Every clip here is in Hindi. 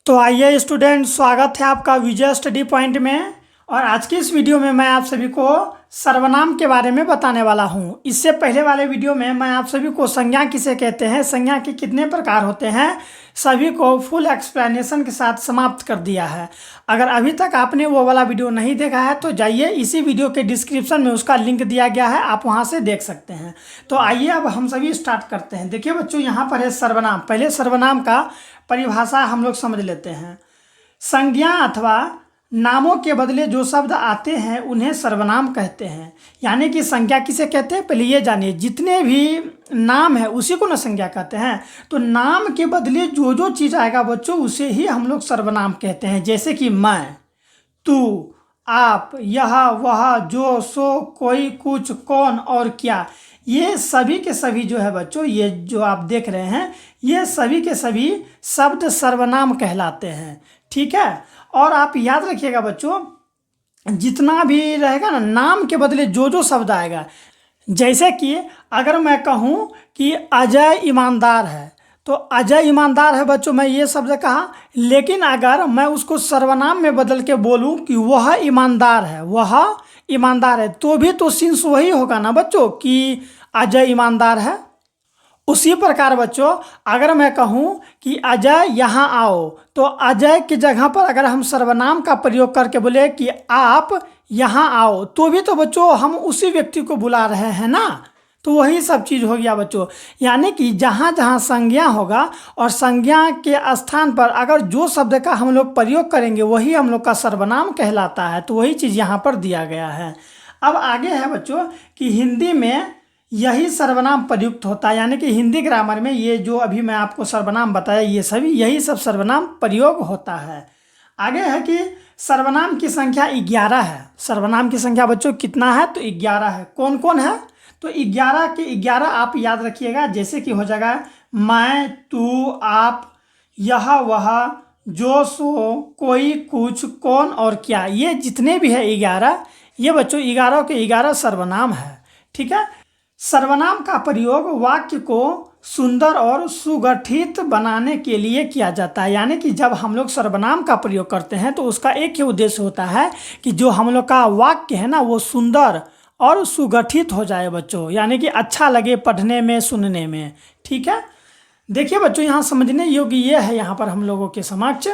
तो आइए स्टूडेंट, स्वागत है आपका विजय स्टडी पॉइंट में। और आज की इस वीडियो में मैं आप सभी को सर्वनाम के बारे में बताने वाला हूं। इससे पहले वाले वीडियो में मैं आप सभी को संज्ञा किसे कहते हैं, संज्ञा के कितने प्रकार होते हैं, सभी को फुल एक्सप्लेनेशन के साथ समाप्त कर दिया है। अगर अभी तक आपने वो वाला वीडियो नहीं देखा है तो जाइए, इसी वीडियो के डिस्क्रिप्शन में उसका लिंक दिया गया है, आप वहाँ से देख सकते हैं। तो आइए अब हम सभी स्टार्ट करते हैं। देखिए बच्चों, यहाँ पर है सर्वनाम। पहले सर्वनाम का परिभाषा हम लोग समझ लेते हैं। संज्ञा अथवा नामों के बदले जो शब्द आते हैं उन्हें सर्वनाम कहते हैं। यानी कि संज्ञा किसे कहते हैं, पहले ये जानिए। जितने भी नाम है उसी को ना संज्ञा कहते हैं। तो नाम के बदले जो जो चीज़ आएगा बच्चों, उसे ही हम लोग सर्वनाम कहते हैं। जैसे कि मैं, तू, आप, यह, वह, जो, सो, कोई, कुछ, कौन और क्या, ये सभी के सभी जो है बच्चों, ये जो आप देख रहे हैं, ये सभी के सभी शब्द सर्वनाम कहलाते हैं। ठीक है। और आप याद रखिएगा बच्चों, जितना भी रहेगा ना, नाम के बदले जो जो शब्द आएगा, जैसे कि अगर मैं कहूँ कि अजय ईमानदार है, तो अजय ईमानदार है बच्चों, मैं ये शब्द कहा। लेकिन अगर मैं उसको सर्वनाम में बदल के बोलूँ कि वह ईमानदार है, वह ईमानदार है, तो भी तो सिंस वही होगा ना बच्चों कि अजय ईमानदार है। उसी प्रकार बच्चों, अगर मैं कहूँ कि अजय यहाँ आओ, तो अजय की जगह पर अगर हम सर्वनाम का प्रयोग करके बोले कि आप यहाँ आओ, तो भी तो बच्चों हम उसी व्यक्ति को बुला रहे हैं ना। तो वही सब चीज़ हो गया बच्चों। यानी कि जहाँ जहाँ संज्ञा होगा और संज्ञा के स्थान पर अगर जो शब्द का हम लोग प्रयोग करेंगे वही हम लोग का सर्वनाम कहलाता है। तो वही चीज़ यहाँ पर दिया गया है। अब आगे है बच्चों कि हिंदी में यही सर्वनाम प्रयुक्त होता है। यानी कि हिंदी ग्रामर में ये जो अभी मैं आपको सर्वनाम बताया, ये सभी यही सब सर्वनाम प्रयोग होता है। आगे है कि सर्वनाम की संख्या 11 है। सर्वनाम की संख्या बच्चों कितना है, तो 11 है। कौन कौन है, तो 11 के 11 आप याद रखिएगा। जैसे कि हो जाएगा मैं, तू, आप, यह, वह, जो, सो, कोई, कुछ, कौन और क्या, ये जितने भी है 11, ये बच्चों 11 के 11 सर्वनाम है। ठीक है। सर्वनाम का प्रयोग वाक्य को सुंदर और सुगठित बनाने के लिए किया जाता है। यानी कि जब हम लोग सर्वनाम का प्रयोग करते हैं तो उसका एक ही उद्देश्य होता है कि जो हम लोग का वाक्य है ना, वो सुंदर और सुगठित हो जाए बच्चों। यानी कि अच्छा लगे पढ़ने में, सुनने में। ठीक है। देखिए बच्चों, यहाँ समझने योग्य ये है, यहाँ पर हम लोगों के समक्ष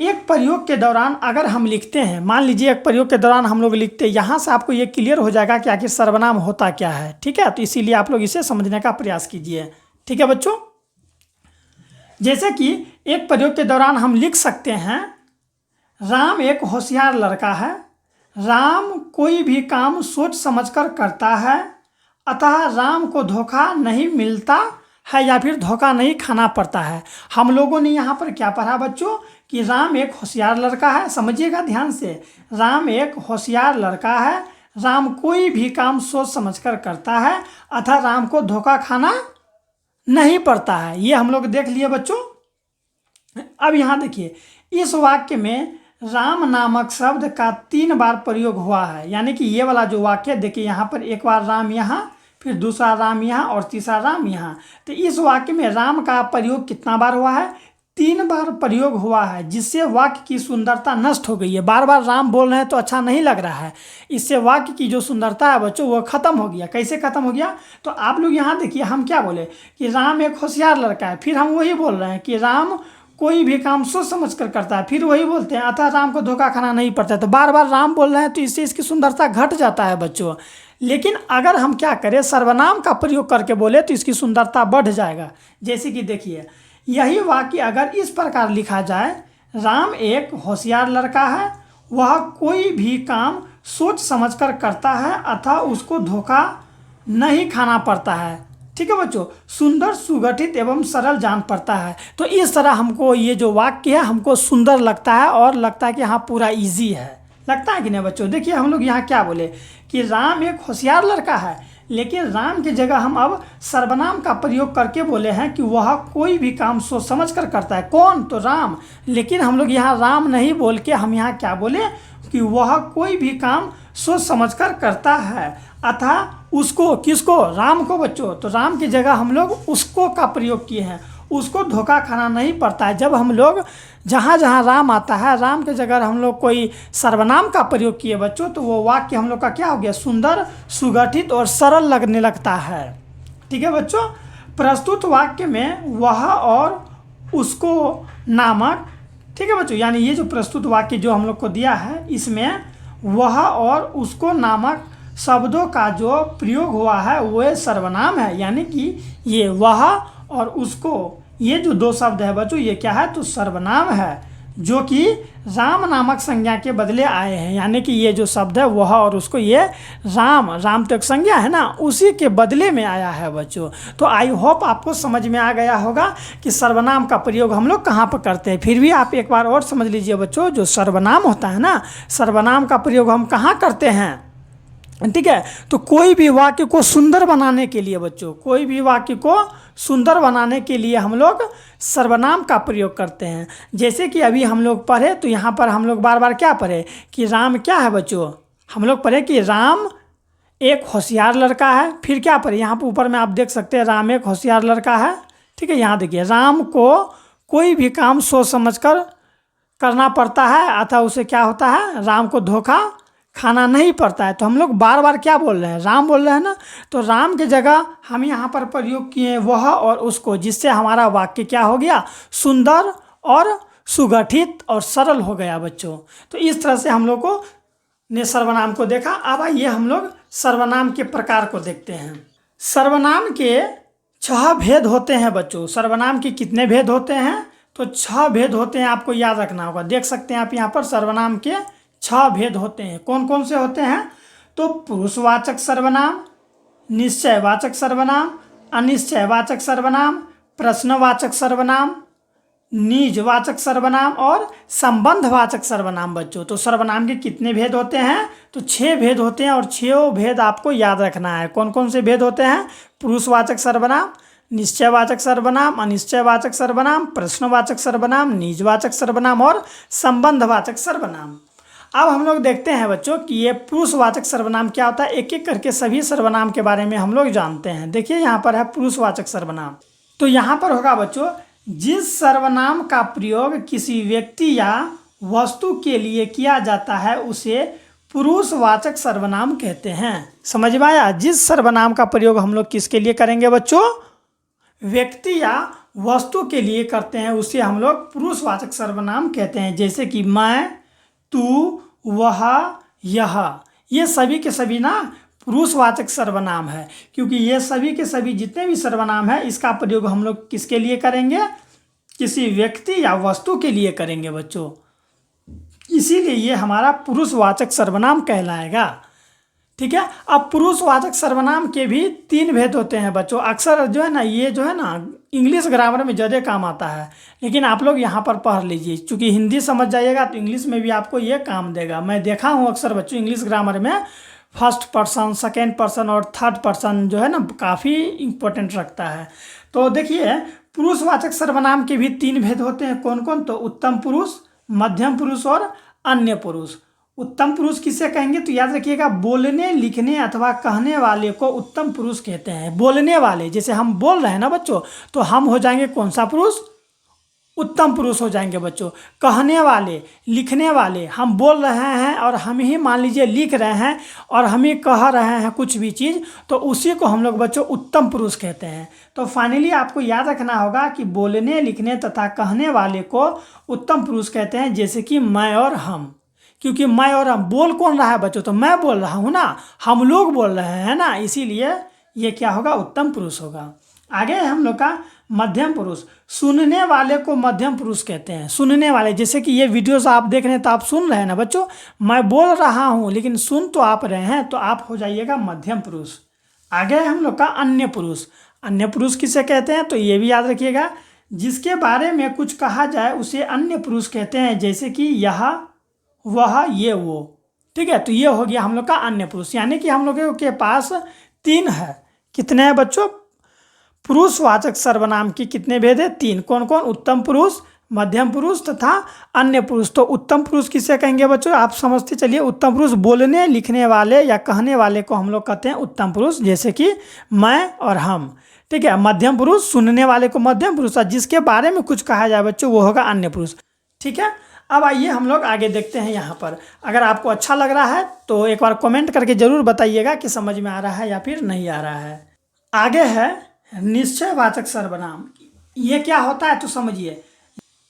एक प्रयोग के दौरान अगर हम लिखते हैं, मान लीजिए एक प्रयोग के दौरान हम लोग लिखते हैं, यहाँ से आपको ये क्लियर हो जाएगा कि आखिर सर्वनाम होता क्या है। ठीक है। तो इसीलिए आप लोग इसे समझने का प्रयास कीजिए। ठीक है बच्चों। जैसे कि एक प्रयोग के दौरान हम लिख सकते हैं, राम एक होशियार लड़का है, राम कोई भी काम सोच समझकर करता है, अतः राम को धोखा नहीं मिलता है या फिर धोखा नहीं खाना पड़ता है। हम लोगों ने यहाँ पर क्या पढ़ा बच्चों कि राम एक होशियार लड़का है। समझिएगा ध्यान से, राम एक होशियार लड़का है, राम कोई भी काम सोच समझकर करता है, अतः राम को धोखा खाना नहीं पड़ता है। ये हम लोग देख लिए बच्चों। अब यहाँ देखिए, इस वाक्य में राम नामक शब्द का 3 बार प्रयोग हुआ है। यानी कि ये वाला जो वाक्य देखिए, यहाँ पर एक बार राम यहाँ, फिर दूसरा राम यहाँ और तीसरा राम यहाँ। तो इस वाक्य में राम का प्रयोग कितना बार हुआ है, 3 बार प्रयोग हुआ है, जिससे वाक्य की सुंदरता नष्ट हो गई है। बार बार राम बोल रहे हैं तो अच्छा नहीं लग रहा है। इससे वाक्य की जो सुंदरता है बच्चों वो खत्म हो गया। कैसे खत्म हो गया, तो आप लोग यहाँ देखिए, हम क्या बोले कि राम एक होशियार लड़का है, फिर हम वही बोल रहे हैं कि राम कोई भी काम सोच समझ कर करता है, फिर वही बोलते हैं अतः राम को धोखा खाना नहीं पड़ता है। तो बार बार राम बोल रहे हैं तो इससे इसकी सुंदरता घट जाता है बच्चों। लेकिन अगर हम क्या करें, सर्वनाम का प्रयोग करके बोले तो इसकी सुंदरता बढ़ जाएगा। जैसे कि देखिए, यही वाक्य अगर इस प्रकार लिखा जाए, राम एक होशियार लड़का है, वह कोई भी काम सोच समझकर करता है, अतः उसको धोखा नहीं खाना पड़ता है। ठीक है बच्चों, सुंदर, सुगठित एवं सरल जान पड़ता है। तो इस तरह हमको ये जो वाक्य है हमको सुंदर लगता है और लगता है कि हाँ पूरा इजी है। लगता है कि नहीं बच्चों। देखिए हम लोग यहाँ क्या बोले कि राम एक होशियार लड़का है, लेकिन राम की जगह हम अब सर्वनाम का प्रयोग करके बोले हैं कि वह कोई भी काम सोच समझ कर करता है। कौन, तो राम। लेकिन हम लोग यहाँ राम नहीं बोल के हम यहाँ क्या बोले कि वह कोई भी काम सोच समझ कर करता है, अतः उसको, किसको, राम को बच्चों। तो राम की जगह हम लोग उसको का प्रयोग किए हैं। उसको धोखा खाना नहीं पड़ता है। जब हम लोग जहाँ जहाँ राम आता है, राम के जगह हम लोग कोई सर्वनाम का प्रयोग किए बच्चों, तो वो वाक्य हम लोग का क्या हो गया, सुंदर, सुगठित और सरल लगने लगता है। ठीक है बच्चों, प्रस्तुत वाक्य में वह और उसको नामक, ठीक है बच्चों, यानी ये जो प्रस्तुत वाक्य जो हम लोग को दिया है, इसमें वह और उसको नामक शब्दों का जो प्रयोग हुआ है वह सर्वनाम है। यानी कि ये वह और उसको, ये जो दो शब्द है बच्चों, ये क्या है, तो सर्वनाम है, जो कि राम नामक संज्ञा के बदले आए हैं। यानी कि ये जो शब्द है वह और उसको, ये राम तो एक संज्ञा है ना, उसी के बदले में आया है बच्चों। तो आई होप आपको समझ में आ गया होगा कि सर्वनाम का प्रयोग हम लोग कहाँ पर करते हैं। फिर भी आप एक बार और समझ लीजिए बच्चों, जो सर्वनाम होता है ना, सर्वनाम का प्रयोग हम कहाँ करते हैं, ठीक है। तो कोई भी वाक्य को सुंदर बनाने के लिए बच्चों, कोई भी वाक्य को सुंदर बनाने के लिए हम लोग सर्वनाम का प्रयोग करते हैं। जैसे कि अभी हम लोग पढ़े, तो यहाँ पर हम लोग बार बार क्या पढ़े कि राम क्या है बच्चों, हम लोग पढ़े कि राम एक होशियार लड़का है। फिर क्या पढ़े, यहाँ पर ऊपर में आप देख सकते हैं, राम एक होशियार लड़का है। ठीक है, यहाँ देखिए, राम को कोई भी काम सोच समझ कर करना पड़ता है, अतः उसे क्या होता है, राम को धोखा खाना नहीं पड़ता है। तो हम लोग बार बार क्या बोल रहे हैं, राम बोल रहे हैं ना, तो राम के जगह हम यहाँ पर प्रयोग किए वह और उसको, जिससे हमारा वाक्य क्या हो गया, सुंदर और सुगठित और सरल हो गया बच्चों। तो इस तरह से हम लोग को ने सर्वनाम को देखा। अब आइए हम लोग सर्वनाम के प्रकार को देखते हैं। सर्वनाम के 6 भेद होते हैं बच्चों। सर्वनाम के कितने भेद होते हैं, तो 6 भेद होते हैं, आपको याद रखना होगा। देख सकते हैं आप यहाँ पर सर्वनाम के 6 भेद होते हैं। कौन कौन से होते हैं, तो पुरुषवाचक सर्वनाम, निश्चयवाचक सर्वनाम, अनिश्चयवाचक सर्वनाम, प्रश्नवाचक सर्वनाम, निजवाचक सर्वनाम और संबंधवाचक सर्वनाम बच्चों। तो सर्वनाम के कितने भेद होते हैं, तो 6 भेद होते हैं, और 6 भेद आपको याद रखना है। कौन कौन से भेद होते हैं, पुरुषवाचक सर्वनाम, निश्चयवाचक सर्वनाम, अनिश्चयवाचक सर्वनाम, प्रश्नवाचक सर्वनाम, निजवाचक सर्वनाम और संबंधवाचक सर्वनाम। अब हम लोग देखते हैं बच्चों कि ये पुरुषवाचक सर्वनाम क्या होता है। एक एक करके सभी सर्वनाम के बारे में हम लोग जानते हैं। देखिए यहाँ पर है पुरुषवाचक सर्वनाम। तो यहाँ पर होगा बच्चों, जिस सर्वनाम का प्रयोग किसी व्यक्ति या वस्तु के लिए किया जाता है उसे पुरुषवाचक सर्वनाम कहते हैं। समझ में आया, जिस सर्वनाम का प्रयोग हम लोग किसके लिए करेंगे बच्चों, व्यक्ति या वस्तु के लिए करते हैं, उसे हम लोग पुरुषवाचक सर्वनाम कहते हैं। जैसे कि मैं, तू, वह, यह, ये सभी के सभी ना पुरुषवाचक सर्वनाम है, क्योंकि ये सभी के सभी जितने भी सर्वनाम है, इसका प्रयोग हम लोग किसके लिए करेंगे, किसी व्यक्ति या वस्तु के लिए करेंगे बच्चों। इसीलिए ये हमारा पुरुषवाचक सर्वनाम कहलाएगा। ठीक है, अब पुरुषवाचक सर्वनाम के भी 3 भेद होते हैं बच्चों। अक्सर जो है ना, ये जो है ना इंग्लिश ग्रामर में ज़्यादा काम आता है, लेकिन आप लोग यहाँ पर पढ़ लीजिए, क्योंकि हिंदी समझ जाइएगा तो इंग्लिश में भी आपको ये काम देगा। मैं देखा हूँ अक्सर बच्चों इंग्लिश ग्रामर में फर्स्ट पर्सन, सेकेंड पर्सन और थर्ड पर्सन जो है ना काफ़ी इम्पोर्टेंट रखता है। तो देखिए, पुरुषवाचक सर्वनाम के भी 3 भेद होते हैं। कौन कौन, तो उत्तम पुरुष, मध्यम पुरुष और अन्य पुरुष। उत्तम पुरुष किसे कहेंगे, तो याद रखिएगा, बोलने, लिखने अथवा कहने वाले को उत्तम पुरुष कहते हैं। बोलने वाले, जैसे हम बोल रहे हैं ना बच्चों, तो हम हो जाएंगे कौन सा पुरुष, उत्तम पुरुष हो जाएंगे बच्चों। कहने वाले, लिखने वाले, हम बोल रहे हैं और हम ही मान लीजिए लिख रहे हैं और हम ही कह रहे हैं कुछ भी चीज़, तो उसी को हम लोग बच्चों उत्तम पुरुष कहते हैं। तो फाइनली आपको याद रखना होगा कि बोलने, लिखने तथा कहने वाले को उत्तम पुरुष कहते हैं। जैसे कि मैं और हम, क्योंकि मैं और हम, बोल कौन रहा है बच्चों, तो मैं बोल रहा हूँ ना, हम लोग बोल रहे हैं ना, इसीलिए ये क्या होगा, उत्तम पुरुष होगा। आगे हम लोग का मध्यम पुरुष। सुनने वाले को मध्यम पुरुष कहते हैं। सुनने वाले, जैसे कि ये वीडियोस आप देख रहे हैं तो आप सुन रहे हैं ना बच्चों, मैं बोल रहा हूँ लेकिन सुन तो आप रहे हैं, तो आप हो जाइएगा मध्यम पुरुष। आगे हम लोग का अन्य पुरुष। अन्य पुरुष किसे कहते हैं, तो ये भी याद रखिएगा, जिसके बारे में कुछ कहा जाए उसे अन्य पुरुष कहते हैं। जैसे कि यह, वह, ये, वो। ठीक है, तो ये हो गया हम लोग का अन्य पुरुष। यानी कि हम लोगों के पास 3 है। कितने हैं बच्चों, पुरुषवाचक सर्वनाम की कितने भेद है, 3। कौन कौन, उत्तम पुरुष, मध्यम पुरुष तथा अन्य पुरुष। तो उत्तम पुरुष किसे कहेंगे बच्चों, आप समझते चलिए। उत्तम पुरुष बोलने, लिखने वाले या कहने वाले को हम लोग कहते हैं उत्तम पुरुष, जैसे कि मैं और हम। ठीक है। मध्यम पुरुष सुनने वाले को मध्यम पुरुष, और जिसके बारे में कुछ कहा जाए बच्चों वो होगा अन्य पुरुष। ठीक है। अब आइए हम लोग आगे देखते हैं। यहाँ पर अगर आपको अच्छा लग रहा है तो एक बार कमेंट करके ज़रूर बताइएगा कि समझ में आ रहा है या फिर नहीं आ रहा है। आगे है निश्चयवाचक सर्वनाम। ये क्या होता है तो समझिए।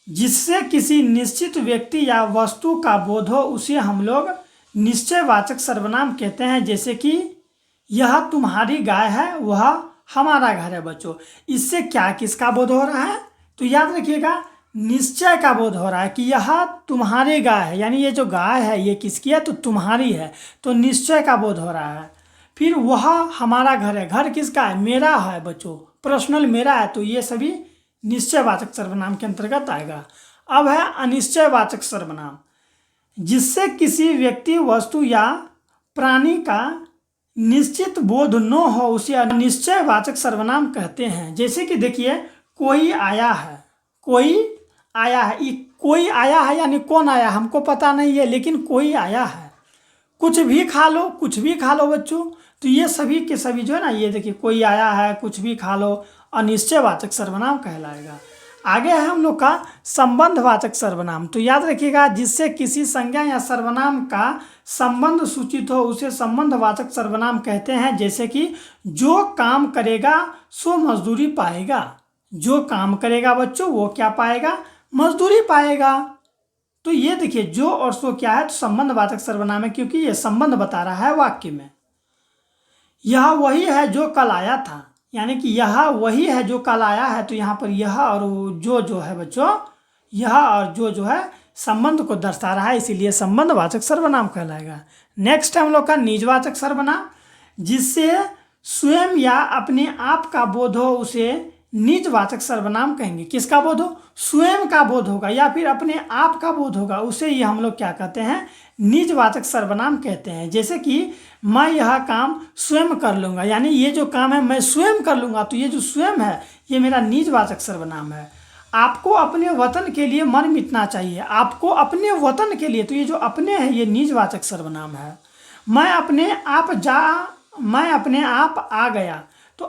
जिससे किसी निश्चित व्यक्ति या वस्तु का बोध हो उसे हम लोग निश्चयवाचक सर्वनाम कहते हैं। जैसे कि यह तुम्हारी गाय है, वह हमारा घर है बच्चों। इससे क्या किसका बोध हो रहा है तो याद रखिएगा, निश्चय का बोध हो रहा है कि यह तुम्हारी गाय है, यानी ये जो गाय है ये किसकी है तो तुम्हारी है, तो निश्चय का बोध हो रहा है। फिर वह हमारा घर है, घर किसका है, मेरा है बच्चों, पर्सनल मेरा है, तो ये सभी निश्चयवाचक सर्वनाम के अंतर्गत आएगा। अब है अनिश्चयवाचक सर्वनाम। जिससे किसी व्यक्ति, वस्तु या प्राणी का निश्चित बोध न हो उसे अनिश्चयवाचक सर्वनाम कहते हैं। जैसे कि देखिए, कोई आया है, कोई आया है, ये कोई आया है यानी कौन आया हमको पता नहीं है, लेकिन कोई आया है। कुछ भी खा लो, कुछ भी खा लो बच्चों, तो ये सभी के सभी जो है ना, ये देखिए कोई आया है, कुछ भी खा लो, अनिश्चयवाचक सर्वनाम कहलाएगा। आगे है हम लोग का संबंधवाचक सर्वनाम। तो याद रखिएगा, जिससे किसी संज्ञा या सर्वनाम का संबंध सूचित हो उसे संबंधवाचक सर्वनाम कहते हैं। जैसे कि जो काम करेगा सो मजदूरी पाएगा। जो काम करेगा बच्चों वो क्या पाएगा, मजदूरी पाएगा। तो ये देखिए, जो और सो क्या है तो संबंधवाचक सर्वनाम है, क्योंकि ये संबंध बता रहा है वाक्य में। यह वही है जो कल आया था, यानी कि यह वही है जो कल आया है, तो यहाँ पर यह और जो है बच्चों, यह और जो है संबंध को दर्शा रहा है, इसीलिए संबंधवाचक सर्वनाम कहलाएगा। नेक्स्ट है हम लोग का निजवाचक सर्वनाम। जिससे स्वयं या अपने आप का बोध हो उसे निजवाचक सर्वनाम कहेंगे। किसका बोध हो, स्वयं का बोध होगा या फिर अपने आप का बोध होगा, उसे ही हम लोग क्या कहते हैं, निजवाचक सर्वनाम कहते हैं। जैसे कि मैं यह काम स्वयं कर लूँगा, यानी ये जो काम है मैं स्वयं कर लूँगा, तो ये जो स्वयं है ये मेरा निजवाचक सर्वनाम है। आपको अपने वतन के लिए मर मिटना चाहिए, आपको अपने वतन के लिए, तो ये जो अपने है ये निजवाचक सर्वनाम है। मैं अपने आप आ गया, तो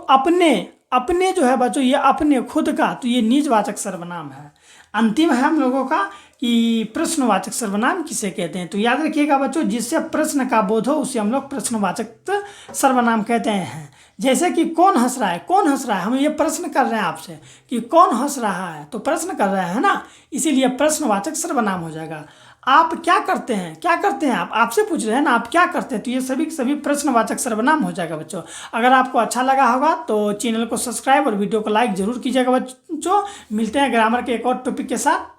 अपने जो है बच्चों ये अपने खुद का, तो ये निजवाचक सर्वनाम है। अंतिम है हम लोगों का कि प्रश्नवाचक सर्वनाम किसे कहते हैं। तो याद रखिएगा बच्चों, जिससे प्रश्न का बोध हो उसे हम लोग प्रश्नवाचक सर्वनाम कहते हैं। जैसे कि कौन हंस रहा है, कौन हंस रहा है, हम ये प्रश्न कर रहे हैं आपसे कि कौन हंस रहा है, तो प्रश्न कर रहे हैं ना, इसीलिए प्रश्नवाचक सर्वनाम हो जाएगा। आप क्या करते हैं, क्या करते हैं, आप आपसे पूछ रहे हैं ना, आप क्या करते हैं, तो ये सभी प्रश्नवाचक सर्वनाम हो जाएगा बच्चों। अगर आपको अच्छा लगा होगा तो चैनल को सब्सक्राइब और वीडियो को लाइक जरूर कीजिएगा बच्चों। मिलते हैं ग्रामर के एक और टॉपिक के साथ।